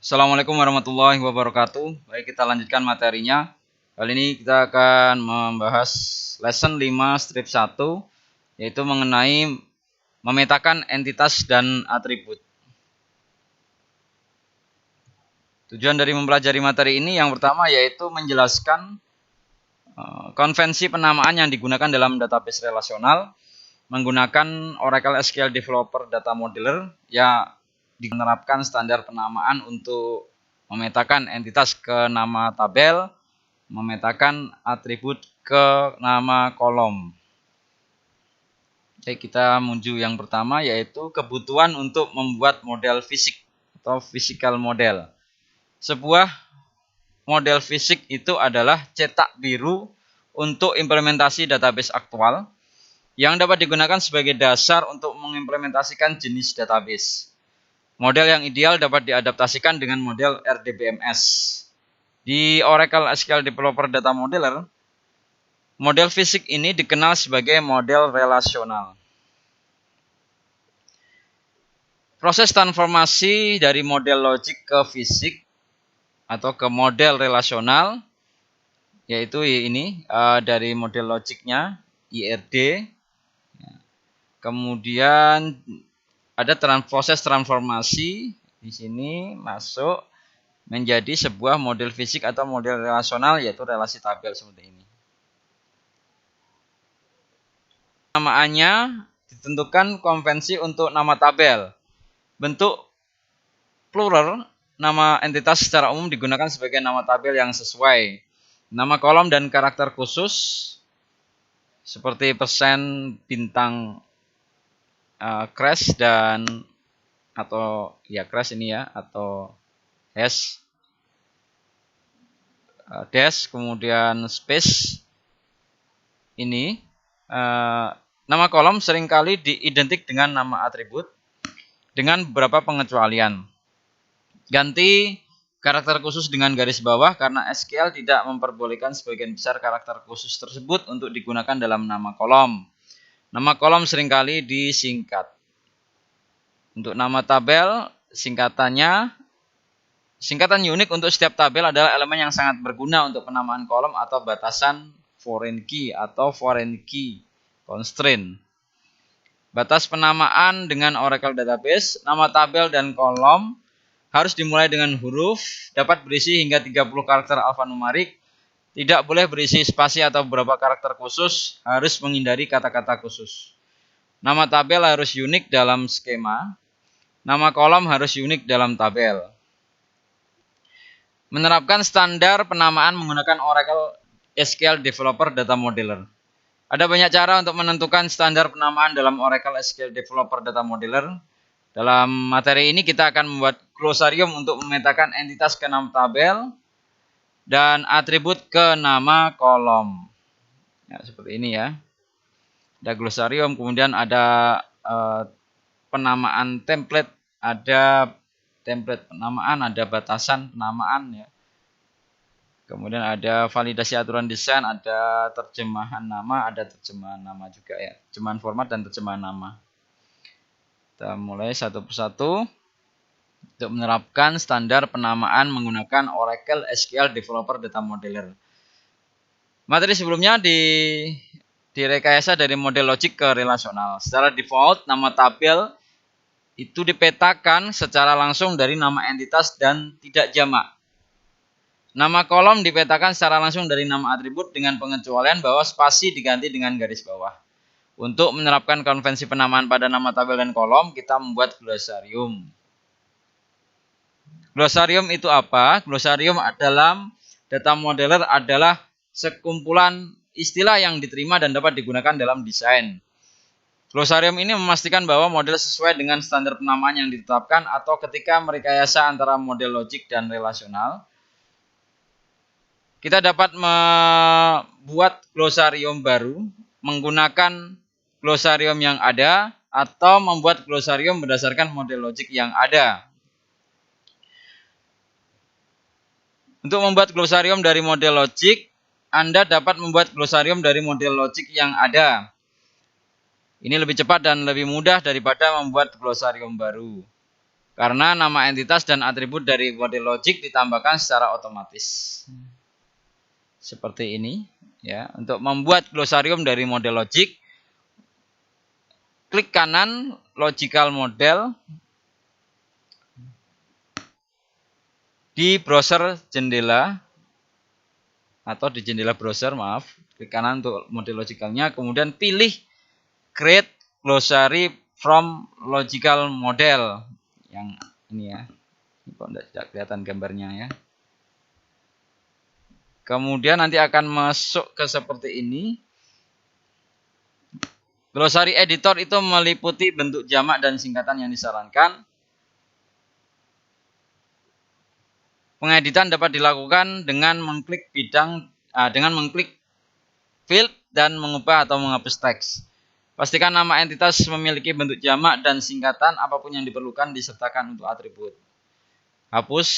Assalamualaikum warahmatullahi wabarakatuh. Baik, kita lanjutkan materinya. Kali ini kita akan membahas lesson 5 strip 1, yaitu mengenai memetakan entitas dan atribut. Tujuan dari mempelajari materi ini yang pertama yaitu menjelaskan konvensi penamaan yang digunakan dalam database relasional menggunakan Oracle SQL Developer Data Modeler yang menerapkan standar penamaan untuk memetakan entitas ke nama tabel, memetakan atribut ke nama kolom. Oke, kita menuju yang pertama yaitu kebutuhan untuk membuat model fisik atau physical model. Sebuah model fisik itu adalah cetak biru untuk implementasi database aktual yang dapat digunakan sebagai dasar untuk mengimplementasikan jenis database. Model yang ideal dapat diadaptasikan dengan model RDBMS. Di Oracle SQL Developer Data Modeler, model fisik ini dikenal sebagai model relasional. Proses transformasi dari model logik ke fisik atau ke model relasional, yaitu ini dari model logiknya IRD. Kemudian ada proses transformasi di sini masuk menjadi sebuah model fisik atau model relasional, yaitu relasi tabel seperti ini. Namaannya ditentukan konvensi untuk nama tabel. Bentuk plural nama entitas secara umum digunakan sebagai nama tabel yang sesuai. Nama kolom dan karakter khusus seperti persen, bintang, crash dan atau ya crash ini ya, atau hash, dash, kemudian space ini. Nama kolom seringkali diidentik dengan nama atribut dengan beberapa pengecualian. Ganti karakter khusus dengan garis bawah karena SQL tidak memperbolehkan sebagian besar karakter khusus tersebut untuk digunakan dalam nama kolom. Nama kolom seringkali disingkat. Untuk nama tabel, singkatan unik untuk setiap tabel adalah elemen yang sangat berguna untuk penamaan kolom atau batasan foreign key atau foreign key constraint. Batas penamaan dengan Oracle Database, nama tabel dan kolom harus dimulai dengan huruf, dapat berisi hingga 30 karakter alfanumerik, tidak boleh berisi spasi atau beberapa karakter khusus, harus menghindari kata-kata khusus. Nama tabel harus unik dalam skema, nama kolom harus unik dalam tabel. Menerapkan standar penamaan menggunakan Oracle SQL Developer Data Modeler. Ada banyak cara untuk menentukan standar penamaan dalam Oracle SQL Developer Data Modeler. Dalam materi ini kita akan membuat glosarium untuk memetakan entitas ke nama tabel dan atribut ke nama kolom. Ya, seperti ini ya. Ada glosarium, kemudian ada penamaan template, ada template penamaan, ada batasan penamaan ya. Kemudian ada validasi aturan desain, ada terjemahan nama, ada terjemahan nama juga ya. Terjemahan format dan terjemahan nama. Kita mulai satu persatu untuk menerapkan standar penamaan menggunakan Oracle SQL Developer Data Modeler. Materi sebelumnya direkayasa dari model logik ke relasional. Secara default, nama tabel itu dipetakan secara langsung dari nama entitas dan tidak jamak. Nama kolom dipetakan secara langsung dari nama atribut dengan pengecualian bahwa spasi diganti dengan garis bawah. Untuk menerapkan konvensi penamaan pada nama tabel dan kolom, kita membuat glosarium. Glosarium itu apa? Glosarium dalam data modeler adalah sekumpulan istilah yang diterima dan dapat digunakan dalam desain. Glosarium ini memastikan bahwa model sesuai dengan standar penamaan yang ditetapkan atau ketika merekayasa antara model logik dan relasional. Kita dapat membuat glosarium baru menggunakan glosarium yang ada atau membuat glosarium berdasarkan model logik yang ada. Untuk membuat glosarium dari model logik, Anda dapat membuat glosarium dari model logik yang ada. Ini lebih cepat dan lebih mudah daripada membuat glosarium baru. Karena nama entitas dan atribut dari model logic ditambahkan secara otomatis. Seperti ini ya. Untuk membuat glosarium dari model logic, klik kanan logical model di browser jendela atau di jendela browser, maaf. Klik kanan untuk model logicalnya, kemudian pilih create glossary from logical model yang ini ya. Ini kok tidak kelihatan gambarnya ya. Kemudian nanti akan masuk ke seperti ini. Glossary editor itu meliputi bentuk jamak dan singkatan yang disarankan. Pengeditan dapat dilakukan dengan mengklik field dan mengubah atau menghapus teks. Pastikan nama entitas memiliki bentuk jamak dan singkatan, apapun yang diperlukan disertakan untuk atribut. Hapus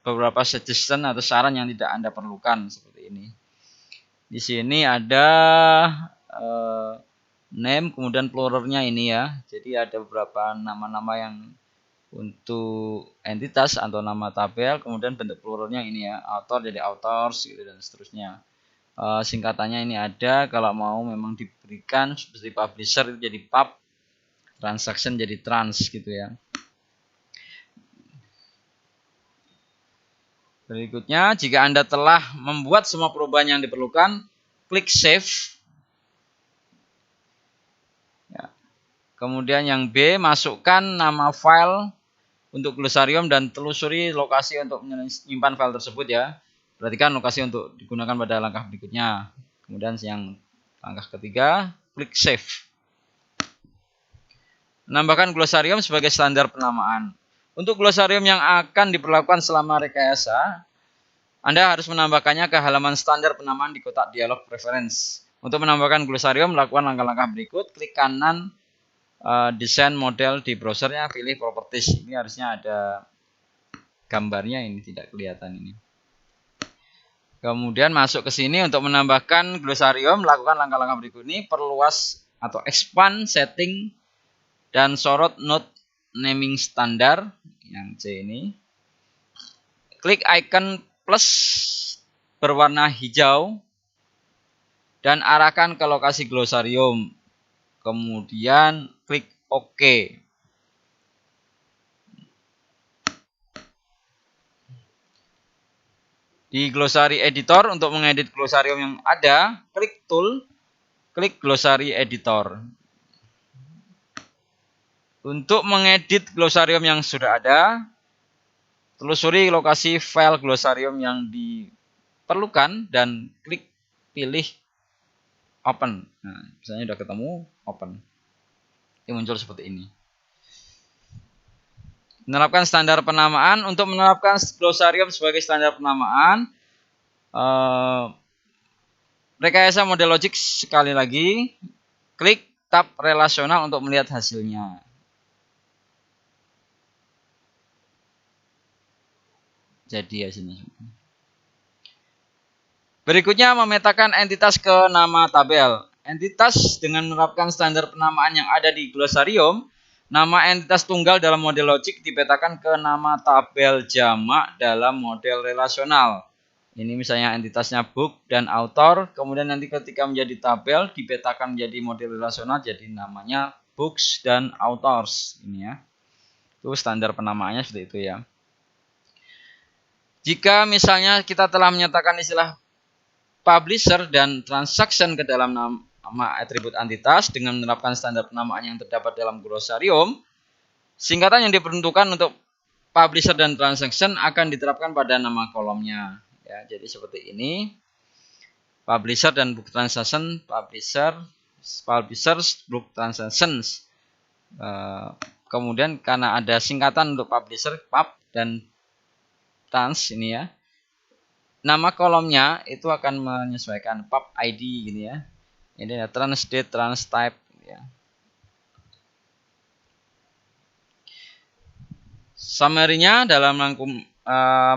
beberapa suggestion atau saran yang tidak Anda perlukan seperti ini. Di sini ada name, kemudian pluralnya ini ya. Jadi ada beberapa nama-nama yang untuk entitas atau nama tabel, kemudian bentuk pluralnya ini ya, author jadi authors gitu dan seterusnya. Singkatannya ini ada, kalau mau memang diberikan seperti publisher itu jadi pub, transaction jadi trans gitu ya. Berikutnya, jika Anda telah membuat semua perubahan yang diperlukan, klik save. Ya. Kemudian yang B, masukkan nama file untuk glosarium dan telusuri lokasi untuk menyimpan file tersebut ya. Perhatikan lokasi untuk digunakan pada langkah berikutnya. Kemudian yang langkah ketiga, klik save. Menambahkan glosarium sebagai standar penamaan. Untuk glosarium yang akan diperlakukan selama rekayasa, Anda harus menambahkannya ke halaman standar penamaan di kotak dialog preference. Untuk menambahkan glosarium, lakukan langkah-langkah berikut. Klik kanan desain model di browsernya, pilih properties. Ini harusnya ada gambarnya, ini tidak kelihatan ini. Kemudian masuk ke sini untuk menambahkan glosarium, lakukan langkah-langkah berikut ini. Perluas atau expand setting dan sorot node naming standar yang C ini. Klik icon plus berwarna hijau dan arahkan ke lokasi glosarium. Kemudian klik OK. Di glossary editor untuk mengedit glosarium yang ada, klik tool, klik glossary editor. Untuk mengedit glosarium yang sudah ada, telusuri lokasi file glosarium yang diperlukan dan klik pilih open. Nah, misalnya sudah ketemu, open. Ini muncul seperti ini. Menerapkan standar penamaan. Untuk menerapkan glosarium sebagai standar penamaan, rekayasa model logic sekali lagi, klik tab relasional untuk melihat hasilnya. Jadi hasilnya. Berikutnya memetakan entitas ke nama tabel. Entitas dengan menerapkan standar penamaan yang ada di glosarium, nama entitas tunggal dalam model logic dipetakan ke nama tabel jamak dalam model relasional. Ini misalnya entitasnya book dan author, kemudian nanti ketika menjadi tabel dipetakan menjadi model relasional, jadi namanya books dan authors. Ini ya. Itu standar penamaannya seperti itu ya. Jika misalnya kita telah menyatakan istilah publisher dan transaction ke dalam nama atribut entitas dengan menerapkan standar penamaan yang terdapat dalam glosarium, singkatan yang diperuntukkan untuk publisher dan transaction akan diterapkan pada nama kolomnya. Ya, jadi seperti ini. Publisher dan book transaction, publishers, book transactions. Kemudian karena ada singkatan untuk publisher, pub dan trans ini ya. Nama kolomnya itu akan menyesuaikan pub ID gini ya. Ini ya, trans date, trans type ya. Summary-nya dalam rangkum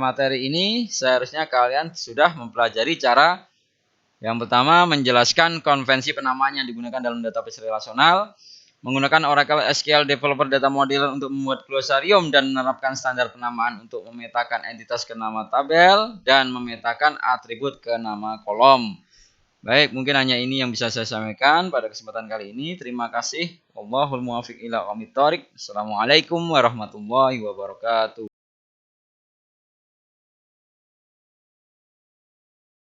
materi ini seharusnya kalian sudah mempelajari cara yang pertama menjelaskan konvensi penamaan yang digunakan dalam database relasional. menggunakan Oracle SQL Developer Data Modeler untuk membuat glosarium dan menerapkan standar penamaan untuk memetakan entitas ke nama tabel dan memetakan atribut ke nama kolom. Baik, mungkin hanya ini yang bisa saya sampaikan pada kesempatan kali ini. Terima kasih. Wallahul muwaffiq ila aqwamit thoriq. Assalamualaikum warahmatullahi wabarakatuh.